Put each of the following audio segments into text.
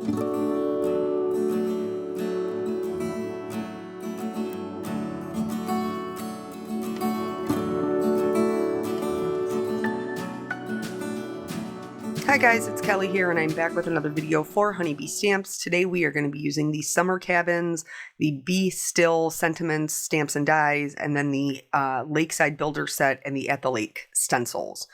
Hi guys, it's Kelly here, and I'm back with another video for Honeybee Stamps. Today we are going to be using the Summer Cabins, the Be Still Sentiments Stamps and Dies, and then the Lakeside Builder Set and the At the Lake stencils.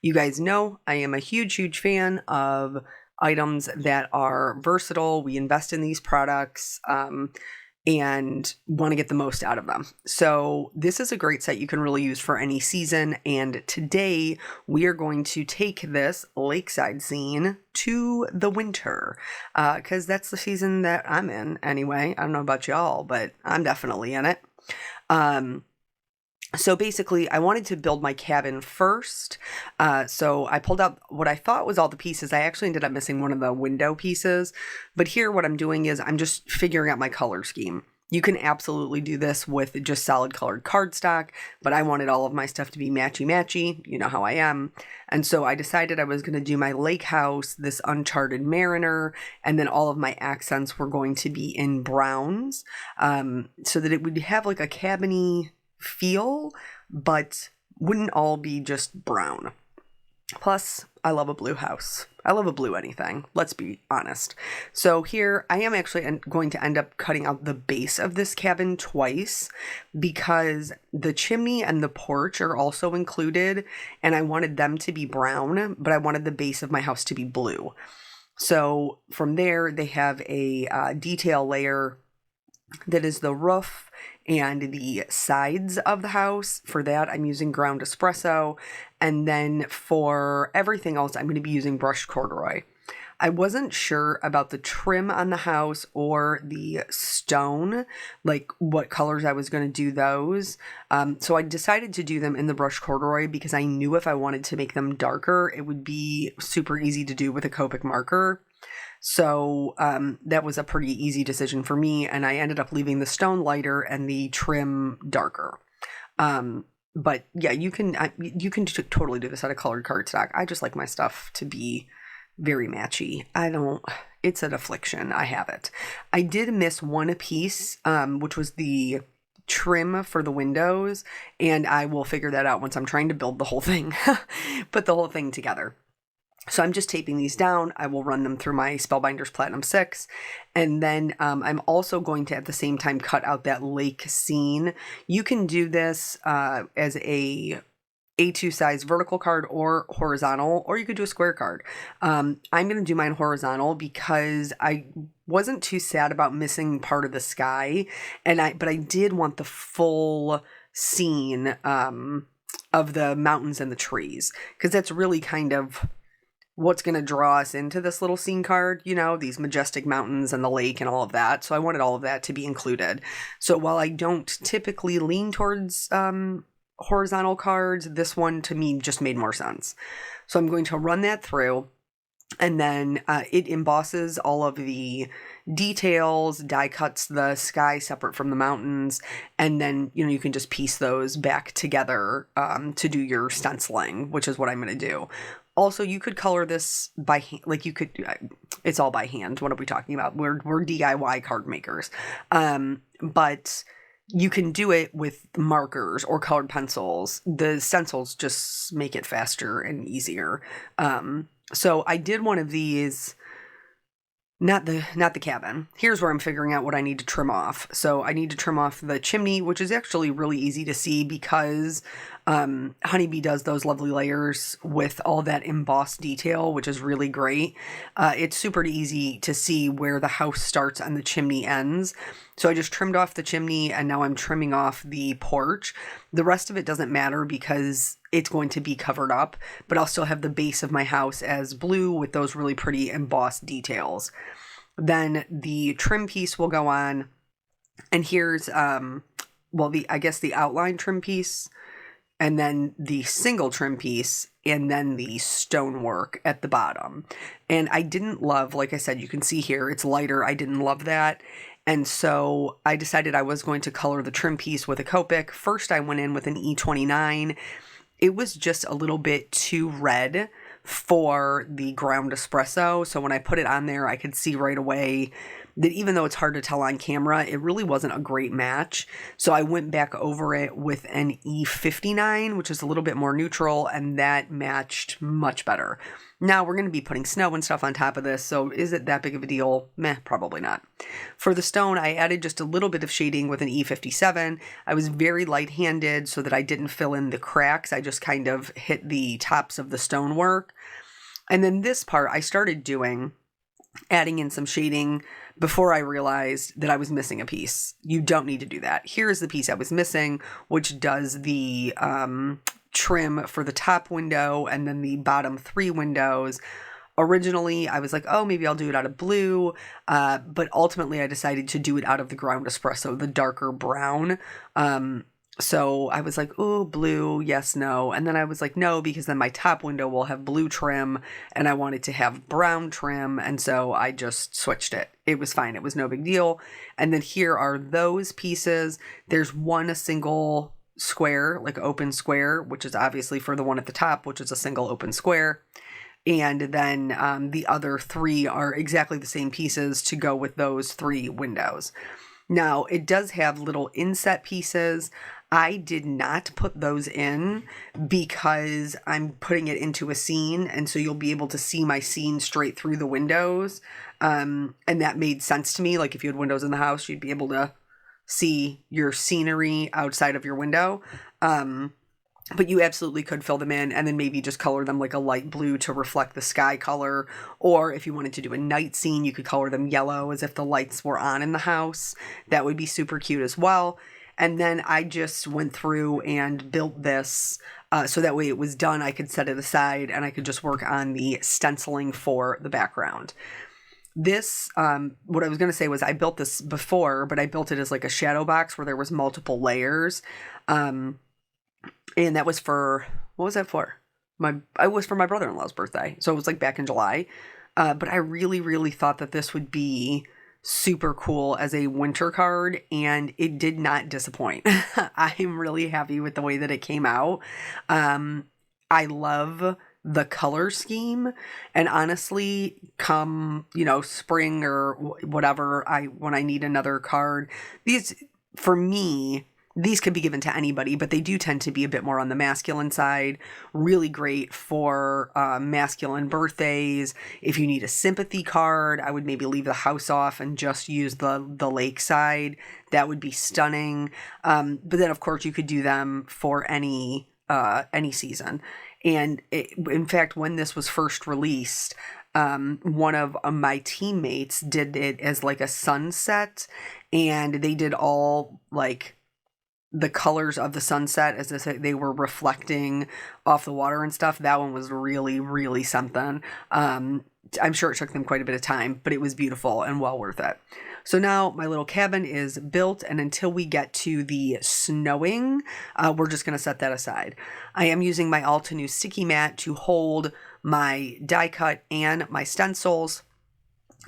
You guys know I am a huge fan of items that are versatile. We invest in these products and want to get the most out of them. So this is a great set you can really use for any season. And today we are going to take this lakeside scene to the winter because that's the season that I'm in anyway. I don't know about y'all, but I'm definitely in it. So basically, I wanted to build my cabin first. So I pulled out what I thought was all the pieces. I actually ended up missing one of the window pieces. But here what I'm doing is I'm just figuring out my color scheme. You can absolutely do this with just solid colored cardstock, but I wanted all of my stuff to be matchy-matchy. You know how I am. And so I decided I was going to do my lake house, this Uncharted Mariner, and then all of my accents were going to be in browns so that it would have like a cabin-y feel, but wouldn't all be just brown. Plus, I love a blue house. I love a blue anything, let's be honest. So here, I am actually going to end up cutting out the base of this cabin twice because the chimney and the porch are also included, and I wanted them to be brown, but I wanted the base of my house to be blue. So from there, they have a detail layer that is the roof and the sides of the house. For that, I'm using ground espresso. And then for everything else, I'm going to be using brushed corduroy. I wasn't sure about the trim on the house or the stone, like what colors I was going to do those. So I decided to do them in the brushed corduroy because I knew if I wanted to make them darker, it would be super easy to do with a Copic marker. So that was a pretty easy decision for me, and I ended up leaving the stone lighter and the trim darker. But yeah, you can totally do this out of colored cardstock. I just like my stuff to be very matchy. It's an affliction. I have it. I did miss one piece, which was the trim for the windows, and I will figure that out once I'm trying to build the whole thing, put the whole thing together. So I'm just taping these down. I will run them through my Spellbinders Platinum 6. And then I'm also going to, at the same time, cut out that lake scene. You can do this as a A2 size vertical card or horizontal, or you could do a square card. I'm going to do mine horizontal because I wasn't too sad about missing part of the sky. But I did want the full scene of the mountains and the trees, because that's really kind of what's going to draw us into this little scene card, you know, these majestic mountains and the lake and all of that. So I wanted all of that to be included. So while I don't typically lean towards horizontal cards, this one to me just made more sense. So I'm going to run that through, and then it embosses all of the details, die cuts the sky separate from the mountains, and then, you know, you can just piece those back together to do your stenciling, which is what I'm going to do. Also, you could color this by hand, like you could, it's all by hand. What are we talking about? We're DIY card makers. But you can do it with markers or colored pencils. The stencils just make it faster and easier. So I did one of these, not the cabin. Here's where I'm figuring out what I need to trim off. So I need to trim off the chimney, which is actually really easy to see because Honeybee does those lovely layers with all that embossed detail, which is really great. It's super easy to see where the house starts and the chimney ends. So I just trimmed off the chimney, and now I'm trimming off the porch. The rest of it doesn't matter because it's going to be covered up, but I'll still have the base of my house as blue with those really pretty embossed details. Then the trim piece will go on, and here's I guess the outline trim piece, and then the single trim piece, and then the stonework at the bottom. And I didn't love, like I said, you can see here, it's lighter. I didn't love that. And so I decided I was going to color the trim piece with a Copic. First, I went in with an E29. It was just a little bit too red for the ground espresso. So when I put it on there, I could see right away that even though it's hard to tell on camera, it really wasn't a great match. So I went back over it with an E59, which is a little bit more neutral, and that matched much better. Now we're going to be putting snow and stuff on top of this, so is it that big of a deal? Meh, probably not. For the stone, I added just a little bit of shading with an E57. I was very light-handed so that I didn't fill in the cracks. I just kind of hit the tops of the stonework. And then this part I started adding in some shading before I realized that I was missing a piece. You don't need to do that. Here's the piece I was missing, which does the trim for the top window and then the bottom 3 windows. Originally, I was like, oh, maybe I'll do it out of blue, but ultimately I decided to do it out of the ground espresso, the darker brown. So I was like, oh, blue, yes, no. And then I was like, no, because then my top window will have blue trim and I wanted to have brown trim. And so I just switched it. It was fine. It was no big deal. And then here are those pieces. There's a single square, like open square, which is obviously for the one at the top, which is a single open square. And then the other 3 are exactly the same pieces to go with those 3 windows. Now, it does have little inset pieces. I did not put those in because I'm putting it into a scene, and so you'll be able to see my scene straight through the windows. And that made sense to me. Like if you had windows in the house, you'd be able to see your scenery outside of your window. But you absolutely could fill them in and then maybe just color them like a light blue to reflect the sky color. Or if you wanted to do a night scene, you could color them yellow as if the lights were on in the house. That would be super cute as well. And then I just went through and built this so that way it was done. I could set it aside and I could just work on the stenciling for the background. This, what I was going to say was I built this before, but I built it as like a shadow box where there was multiple layers. And that was for, what was that for? It was for my brother-in-law's birthday. So it was like back in July. But I really, really thought that this would be super cool as a winter card, and it did not disappoint. I'm really happy with the way that it came out. I love the color scheme, and honestly, come, spring or whatever, when I need another card, for me, these could be given to anybody, but they do tend to be a bit more on the masculine side. Really great for masculine birthdays. If you need a sympathy card, I would maybe leave the house off and just use the lake side. That would be stunning. But then, of course, you could do them for any season. And in fact, when this was first released, one of my teammates did it as like a sunset, and they did all like the colors of the sunset as they were reflecting off the water and stuff. That one was really, really something. I'm sure it took them quite a bit of time, but it was beautiful and well worth it. So now my little cabin is built, and until we get to the snowing, we're just going to set that aside. I am using my Altenew sticky mat to hold my die cut and my stencils.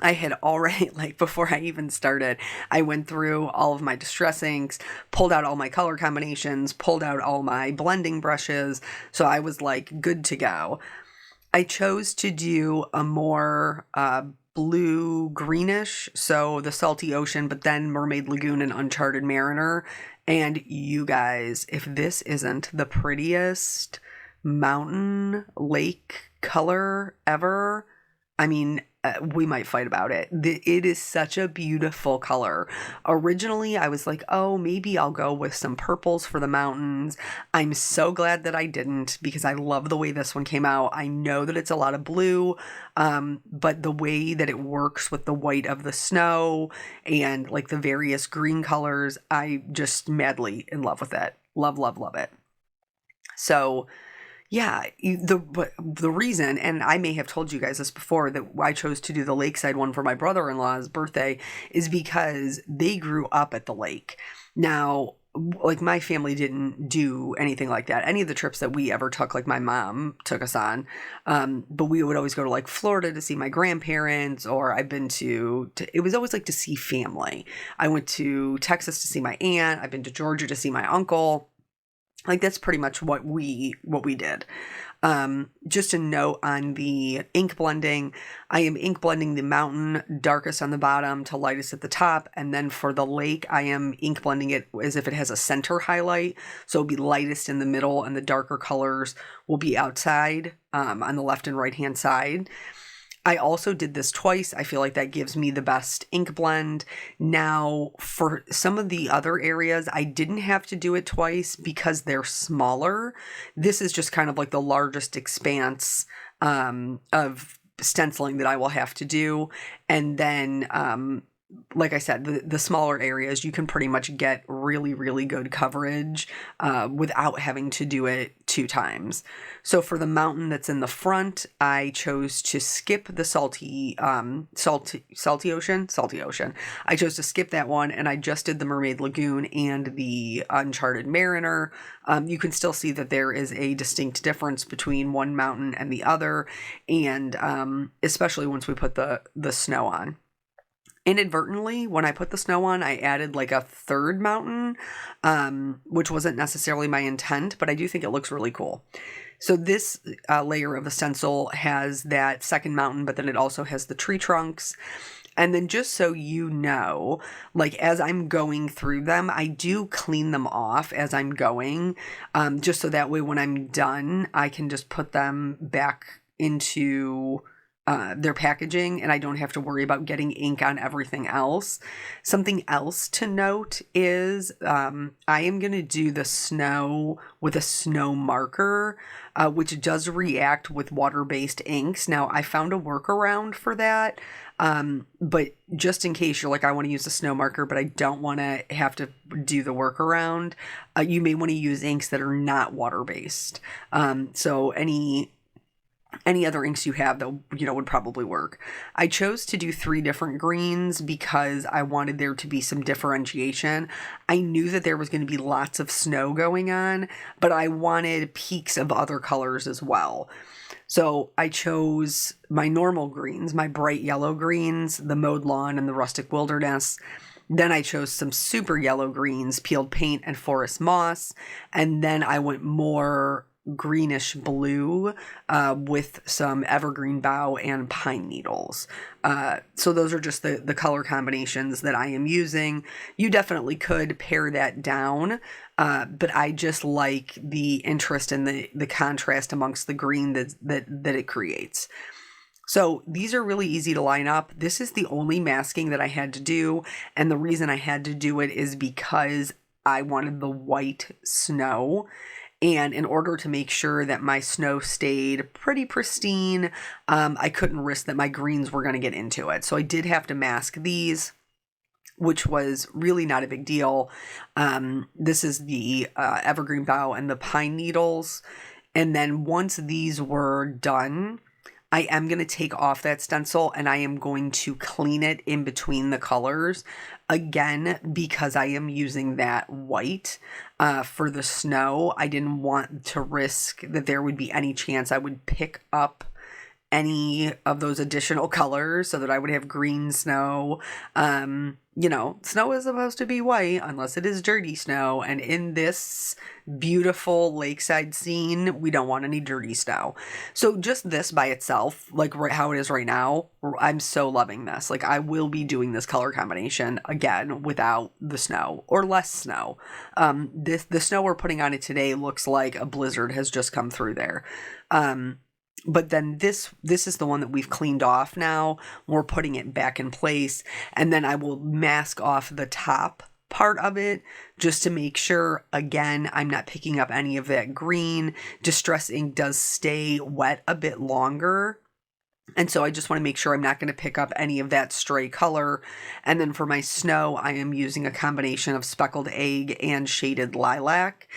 I had already, before I even started, I went through all of my distress inks, pulled out all my color combinations, pulled out all my blending brushes, so I was good to go. I chose to do a more blue greenish, so the Salty Ocean, but then Mermaid Lagoon and Uncharted Mariner. And you guys, if this isn't the prettiest mountain lake color ever, I mean, we might fight about it. It is such a beautiful color. Originally, I was like, oh, maybe I'll go with some purples for the mountains. I'm so glad that I didn't, because I love the way this one came out. I know that it's a lot of blue, but the way that it works with the white of the snow and the various green colors, I just madly in love with it. Love, love, love it. So yeah, the reason, and I may have told you guys this before, that I chose to do the lakeside one for my brother-in-law's birthday is because they grew up at the lake. Now, my family didn't do anything like that. Any of the trips that we ever took, my mom took us on, but we would always go to Florida to see my grandparents, or I've been to it was always to see family. I went to Texas to see my aunt. I've been to Georgia to see my uncle. That's pretty much what we did. Just a note on the ink blending, I am ink blending the mountain darkest on the bottom to lightest at the top. And then for the lake, I am ink blending it as if it has a center highlight. So it'll be lightest in the middle and the darker colors will be outside on the left and right hand side. I also did this twice. I feel like that gives me the best ink blend. Now, for some of the other areas, I didn't have to do it twice because they're smaller. This is just kind of like the largest expanse of stenciling that I will have to do. And then, like I said, the smaller areas, you can pretty much get really, really good coverage without having to do it 2 times. So for the mountain that's in the front, I chose to skip the salty ocean. I chose to skip that one, and I just did the Mermaid Lagoon and the Uncharted Mariner. You can still see that there is a distinct difference between one mountain and the other, and especially once we put the snow on. Inadvertently, when I put the snow on, I added like a third mountain, which wasn't necessarily my intent, but I do think it looks really cool. So this layer of the stencil has that second mountain, but then it also has the tree trunks. And then just so you know, like as I'm going through them, I do clean them off as I'm going, just so that way when I'm done, I can just put them back into their packaging and I don't have to worry about getting ink on everything else. Something else to note is I am going to do the snow with a snow marker, which does react with water-based inks. Now, I found a workaround for that, but just in case you're like, I want to use a snow marker, but I don't want to have to do the workaround, you may want to use inks that are not water-based. So any other inks you have that, would probably work. I chose to do 3 different greens because I wanted there to be some differentiation. I knew that there was going to be lots of snow going on, but I wanted peaks of other colors as well. So I chose my normal greens, my bright yellow greens, the mowed lawn and the rustic wilderness. Then I chose some super yellow greens, peeled paint and forest moss. And then I went more greenish blue with some evergreen bough and pine needles. So those are just the color combinations that I am using. You definitely could pare that down, but I just like the interest in the contrast amongst the green that it creates. So these are really easy to line up. This is the only masking that I had to do, and the reason I had to do it is because I wanted the white snow. And in order to make sure that my snow stayed pretty pristine, I couldn't risk that my greens were going to get into it. So I did have to mask these, which was really not a big deal. This is the evergreen bough and the pine needles. And then once these were done, I am going to take off that stencil and I am going to clean it in between the colors. Again, because I am using that white for the snow, I didn't want to risk that there would be any chance I would pick up any of those additional colors so that I would have green snow. Snow is supposed to be white unless it is dirty snow. And in this beautiful lakeside scene, we don't want any dirty snow. So just this by itself, like right how it is right now, I'm so loving this. Like I will be doing this color combination again without the snow or less snow. The snow we're putting on it today looks like a blizzard has just come through there. But then this is the one that we've cleaned off now. We're putting it back in place. And then I will mask off the top part of it just to make sure, again, I'm not picking up any of that green. Distress ink does stay wet a bit longer. And so I just want to make sure I'm not going to pick up any of that stray color. And then for my snow, I am using a combination of speckled egg and shaded lilac.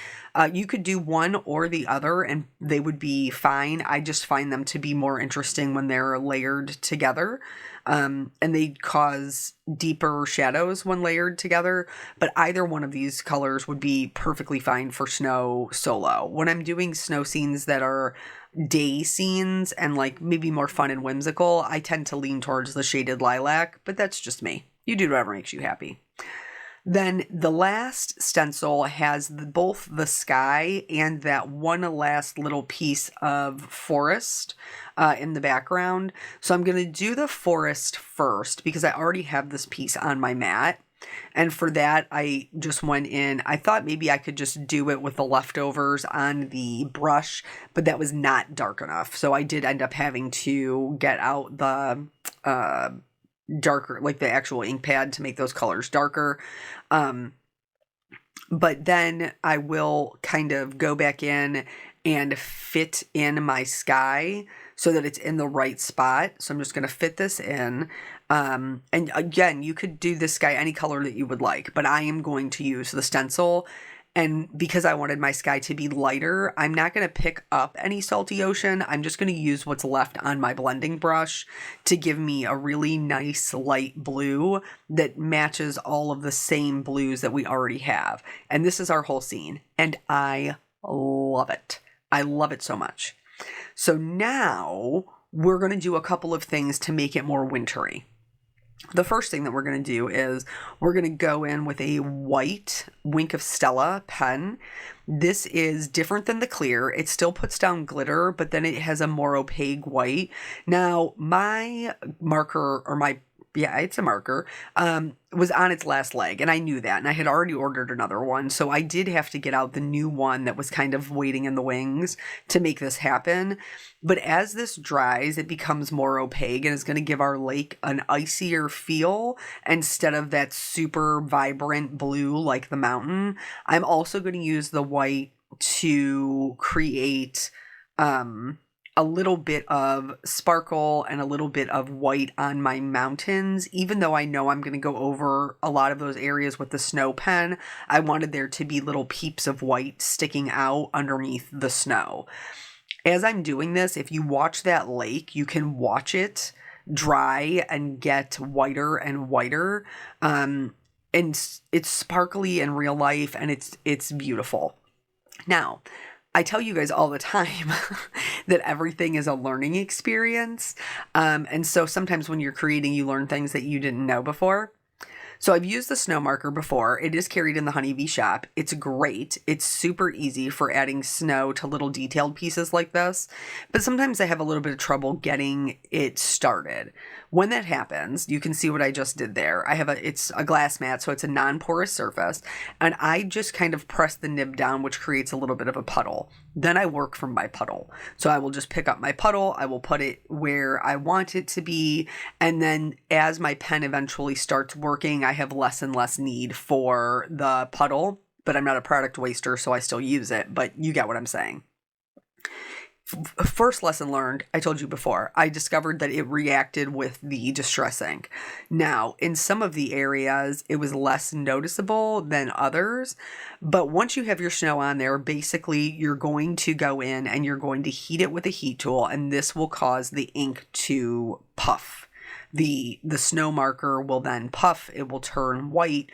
You could do one or the other and they would be fine. I just find them to be more interesting when they're layered together. And they cause deeper shadows when layered together. But either one of these colors would be perfectly fine for snow solo. When I'm doing snow scenes that are day scenes and like maybe more fun and whimsical, I tend to lean towards the shaded lilac, but that's just me. You do whatever makes you happy. Then the last stencil has both the sky and that one last little piece of forest in the background. So I'm going to do the forest first because I already have this piece on my mat. And for that, I just went in. I thought maybe I could just do it with the leftovers on the brush, but that was not dark enough. So I did end up having to get out the darker, like the actual ink pad to make those colors darker. But then I will kind of go back in and fit in my sky so that it's in the right spot. So I'm just going to fit this in. And again, you could do this sky any color that you would like, but I am going to use the stencil. And because I wanted my sky to be lighter, I'm not going to pick up any salty ocean. I'm just going to use what's left on my blending brush to give me a really nice light blue that matches all of the same blues that we already have. And this is our whole scene. And I love it. I love it so much. So now we're going to do a couple of things to make it more wintry. The first thing that we're going to do is we're going to go in with a white Wink of Stella pen. This is different than the clear. It still puts down glitter, but then it has a more opaque white. Now, my marker, or it's a marker, was on its last leg, and I knew that, and I had already ordered another one, so I did have to get out the new one that was kind of waiting in the wings to make this happen. But as this dries, it becomes more opaque and is going to give our lake an icier feel instead of that super vibrant blue like the mountain. I'm also going to use the white to create a little bit of sparkle and a little bit of white on my mountains. Even though I know I'm going to go over a lot of those areas with the snow pen, I wanted there to be little peeps of white sticking out underneath the snow. As I'm doing this, if you watch that lake, you can watch it dry and get whiter and whiter. And it's sparkly in real life, and it's beautiful. Now, I tell you guys all the time that everything is a learning experience. And so sometimes when you're creating, you learn things that you didn't know before. So I've used the snow marker before. It is carried in the Honeybee shop. It's great. It's super easy for adding snow to little detailed pieces like this. But sometimes I have a little bit of trouble getting it started. When that happens, you can see what I just did there. It's a glass mat, so it's a non-porous surface. And I just kind of press the nib down, which creates a little bit of a puddle. Then I work from my puddle. So I will just pick up my puddle. I will put it where I want it to be. And then as my pen eventually starts working, I have less and less need for the puddle. But I'm not a product waster, so I still use it. But you get what I'm saying. First lesson learned, I told you before, I discovered that it reacted with the Distress ink. Now, in some of the areas, it was less noticeable than others, but once you have your snow on there, basically you're going to go in and you're going to heat it with a heat tool, and this will cause the ink to puff. The snow marker will then puff, it will turn white.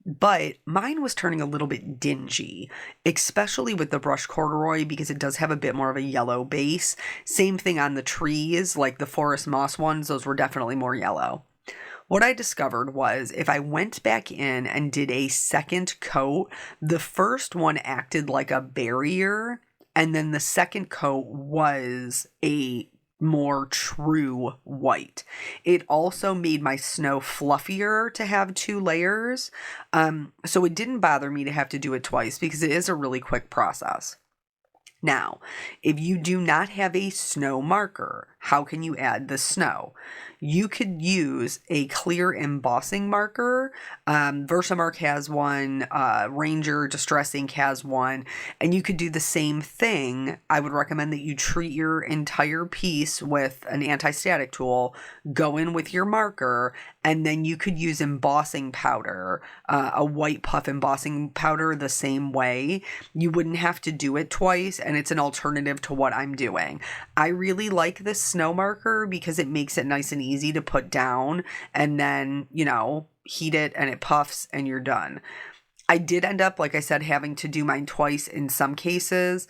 But mine was turning a little bit dingy, especially with the brush corduroy because it does have a bit more of a yellow base. Same thing on the trees, like the forest moss ones, those were definitely more yellow. What I discovered was if I went back in and did a second coat, the first one acted like a barrier, and then the second coat was a more true white. It also made my snow fluffier to have 2 layers. So it didn't bother me to have to do it twice because it is a really quick process. Now, if you do not have a snow marker, how can you add the snow? You could use a clear embossing marker. Versamark has one, Ranger Distress Ink has one, and you could do the same thing. I would recommend that you treat your entire piece with an anti-static tool, go in with your marker, and then you could use embossing powder, a white puff embossing powder the same way. You wouldn't have to do it twice, and it's an alternative to what I'm doing. I really like this snow marker because it makes it nice and easy to put down, and then, heat it and it puffs and you're done. I did end up, like I said, having to do mine twice in some cases.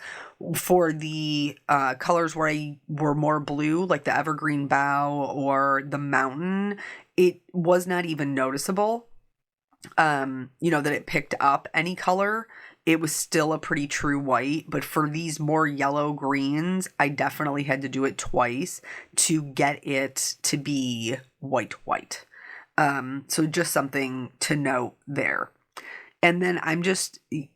For the colors where I were more blue, like the evergreen bough or the mountain, it was not even noticeable. that it picked up any color. It was still a pretty true white, but for these more yellow greens, I definitely had to do it twice to get it to be white. So just something to note there. And then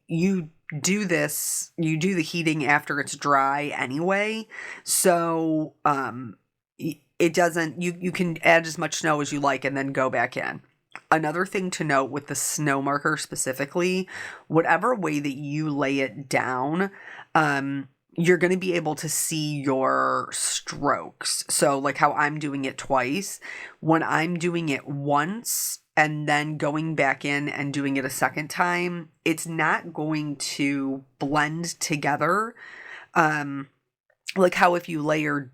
you do the heating after it's dry anyway. So, it doesn't, you can add as much snow as you like and then go back in. Another thing to note with the snow marker specifically, whatever way that you lay it down, you're going to be able to see your strokes. So like how I'm doing it twice, when I'm doing it once and then going back in and doing it a second time, it's not going to blend together. Like how if you layer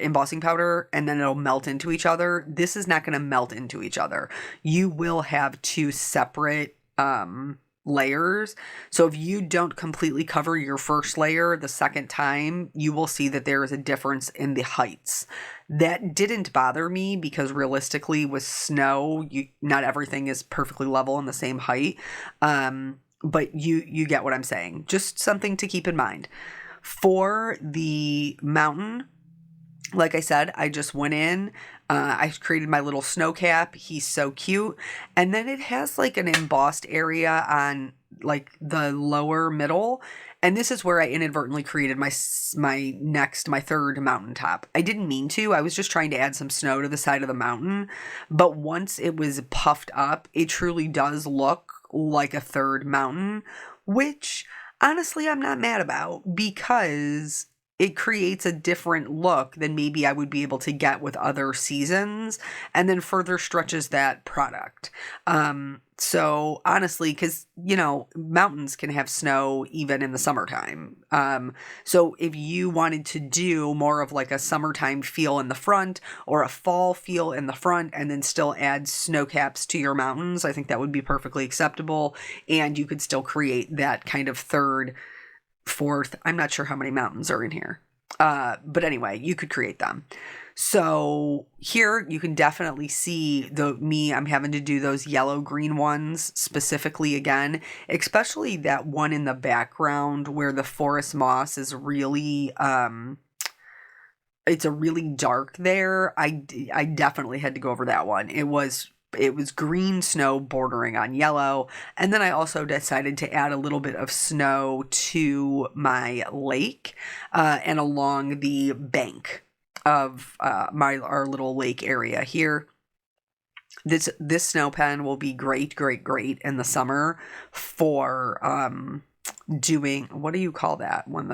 embossing powder and then it'll melt into each other. This is not going to melt into each other. You will have two separate layers. So if you don't completely cover your first layer the second time, you will see that there is a difference in the heights. That didn't bother me because realistically with snow, not everything is perfectly level in the same height. But you get what I'm saying. Just something to keep in mind. For the mountain, like I said, I just went in, I created my little snow cap. He's so cute. And then it has like an embossed area on like the lower middle. And this is where I inadvertently created my third mountaintop. I didn't mean to. I was just trying to add some snow to the side of the mountain. But once it was puffed up, it truly does look like a third mountain, which honestly, I'm not mad about because it creates a different look than maybe I would be able to get with other seasons and then further stretches that product. So honestly, because, mountains can have snow even in the summertime. So if you wanted to do more of like a summertime feel in the front or a fall feel in the front and then still add snow caps to your mountains, I think that would be perfectly acceptable. And you could still create that kind of third, fourth, I'm not sure how many mountains are in here. But anyway, you could create them. So here you can definitely see I'm having to do those yellow green ones specifically again, especially that one in the background where the forest moss is really, it's a really dark there. I definitely had to go over that one. It was green snow bordering on yellow. And then I also decided to add a little bit of snow to my lake and along the bank of our little lake area here. This snow pen will be great in the summer for doing, what do you call that when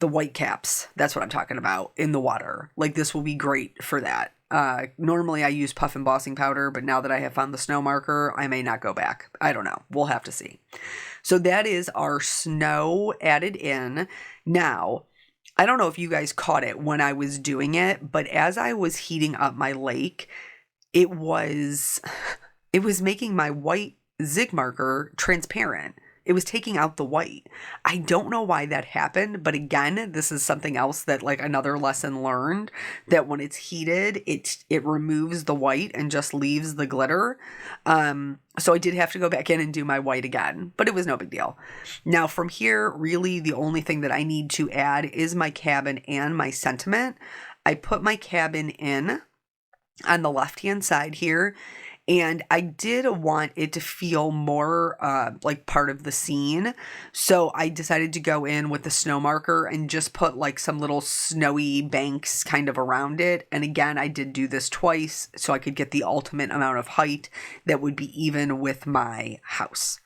the white caps? That's what I'm talking about, in the water. Like this will be great for that. Normally I use puff embossing powder, but now that I have found the snow marker, I may not go back. I don't know. We'll have to see. So that is our snow added in. Now, I don't know if you guys caught it when I was doing it, but as I was heating up my lake, it was making my white zig marker transparent. It was taking out the white. I don't know why that happened, but again, this is something else that like another lesson learned, that when it's heated, it removes the white and just leaves the glitter. So I did have to go back in and do my white again, but it was no big deal. Now from here, really the only thing that I need to add is my cabin and my sentiment. I put my cabin in on the left-hand side here. And I did want it to feel more like part of the scene. So I decided to go in with the snow marker and just put like some little snowy banks kind of around it. And again, I did do this twice so I could get the ultimate amount of height that would be even with my house.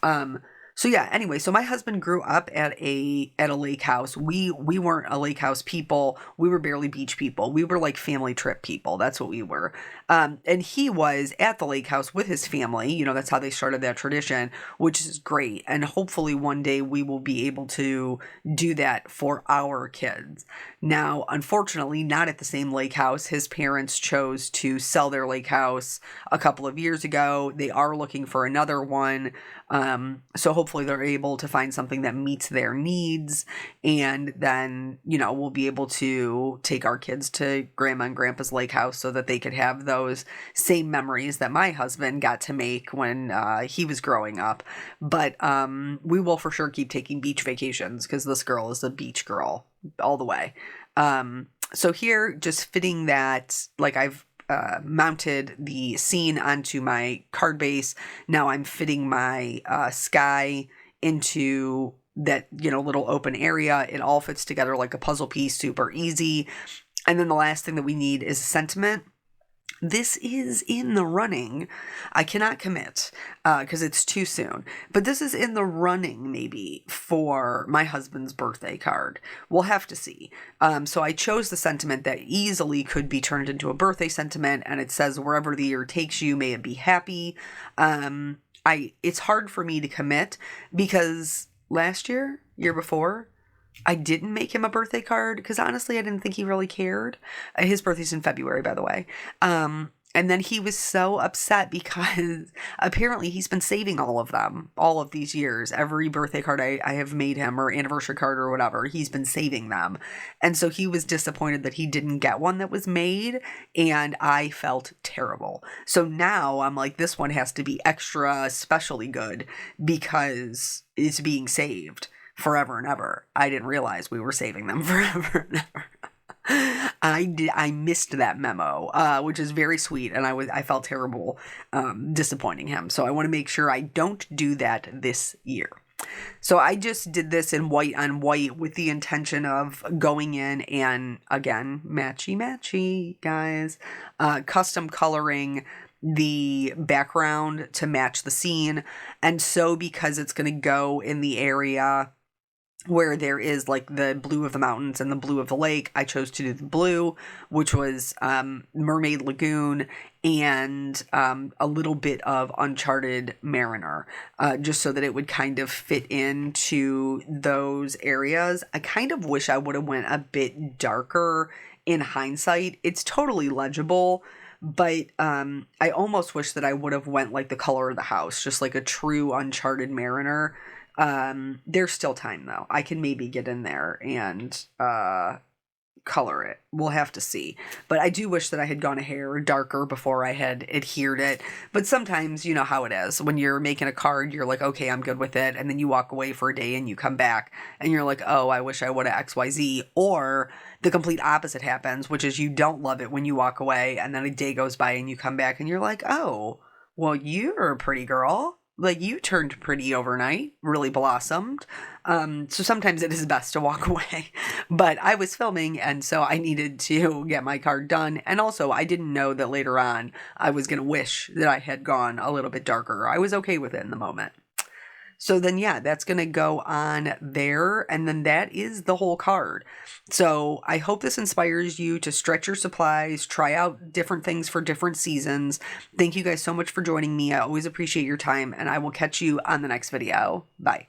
So yeah, anyway, so my husband grew up at a lake house. We weren't a lake house people. We were barely beach people. We were like family trip people. That's what we were. And he was at the lake house with his family. That's how they started that tradition, which is great. And hopefully one day we will be able to do that for our kids. Now, unfortunately, not at the same lake house. His parents chose to sell their lake house a couple of years ago. They are looking for another one. So hopefully they're able to find something that meets their needs, and then, we'll be able to take our kids to Grandma and Grandpa's lake house so that they could have those same memories that my husband got to make when he was growing up. But we will for sure keep taking beach vacations because this girl is a beach girl all the way. So here, just fitting that, like I've mounted the scene onto my card base. Now I'm fitting my sky into that, little open area. It all fits together like a puzzle piece, super easy. And then the last thing that we need is a sentiment. This is in the running. I cannot commit because it's too soon. But this is in the running maybe for my husband's birthday card. We'll have to see. So I chose the sentiment that easily could be turned into a birthday sentiment. And it says, wherever the year takes you, may it be happy. It's hard for me to commit because last year before, I didn't make him a birthday card because honestly, I didn't think he really cared. His birthday's in February, by the way. And then he was so upset because apparently he's been saving all of them, all of these years. Every birthday card I have made him, or anniversary card or whatever, he's been saving them. And so he was disappointed that he didn't get one that was made, and I felt terrible. So now I'm like, this one has to be extra especially good because it's being saved forever and ever. I didn't realize we were saving them forever and ever. I missed that memo, which is very sweet, and I felt terrible disappointing him. So I want to make sure I don't do that this year. So I just did this in white on white with the intention of going in and, again, matchy, guys, custom coloring the background to match the scene. And so because it's going to go in the area where there is like the blue of the mountains and the blue of the lake, I chose to do the blue, which was Mermaid Lagoon and a little bit of Uncharted Mariner, just so that it would kind of fit into those areas. I kind of wish I would have went a bit darker in hindsight. It's totally legible, but I almost wish that I would have went like the color of the house, just like a true Uncharted Mariner. There's still time though. I can maybe get in there and color it. We'll have to see. But I do wish that I had gone a hair darker before I had adhered it. But sometimes you know how it is. When you're making a card, you're like, okay, I'm good with it. And then you walk away for a day and you come back and you're like, oh, I wish I would have XYZ. Or the complete opposite happens, which is you don't love it when you walk away and then a day goes by and you come back and you're like, oh, well, you're a pretty girl. Like, you turned pretty overnight, really blossomed. So sometimes it is best to walk away. But I was filming, and so I needed to get my card done. And also, I didn't know that later on I was going to wish that I had gone a little bit darker. I was okay with it in the moment. So then, yeah, that's going to go on there. And then that is the whole card. So I hope this inspires you to stretch your supplies, try out different things for different seasons. Thank you guys so much for joining me. I always appreciate your time, and I will catch you on the next video. Bye.